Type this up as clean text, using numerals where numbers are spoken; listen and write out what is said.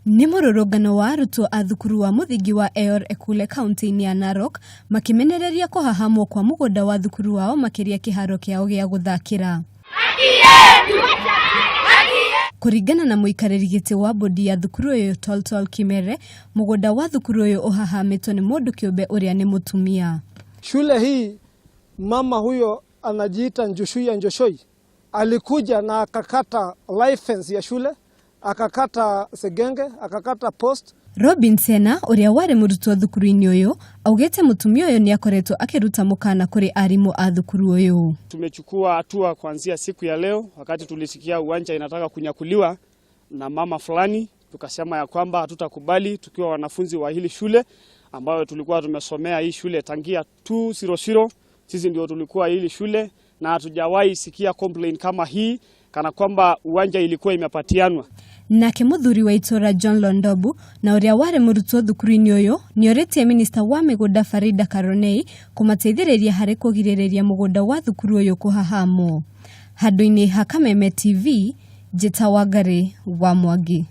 Nĩ mũrũrũngano wa arutwo a thukuru wa mũthingi wa Eyor Ekule kaunti-inĩ ya Narok makimenereria kũhahamwo kwa mũgũnda wa thukuru wao makĩria kĩharo kĩao gĩa gũthakĩra. Kũringana na mũikarĩri gĩtĩ wa bodi ya thukuru ũyũ Toltol Kimere, mũgũnda wa thukuru ũyũ ũhahamĩtwo nĩ mũndũ kĩũmbe ũrĩa nĩ mũtumia. Shule hii mama huyo anajiita Njushuya Njoshoi alikuja na akakata license ya shule, akakata segenge, akakata post. Robin Sena ũrĩa warĩ mũrutwo thukuru-inĩ ũyũ augĩte mũtumia ũyũ nĩ akoretwo akĩruta mũkana kũrĩ arimũ a thukuru ũyũ. Tumechukua hatua kuanzia siku ya leo wakati tulisikia uwanja inataka kunyakuliwa na mama fulani, tukasema ya kwamba hatutakubali tukiwa wanafunzi wa hili shule ambayo tulikuwa tumesomea hii shule tangia 200. Sisi ndio tulikuwa hili shule na hatujawahi sikia complaint kama hii kana kwamba uwanja ilikuwa imepatianwa. Nake mũthuri wa itũra John Londobu na ũrĩa warĩ mũrutwo thukuru-inĩ ũyũ nĩorĩtie minista wa mĩgũnda Farida Karonei kũmateithĩrĩria harĩ kũgirĩrĩria mũgũnda wa thukuru ũyũ kũhahamwo. Handũ-inĩ ha Kameme TV, Njĩta Wangari wa Mwangi.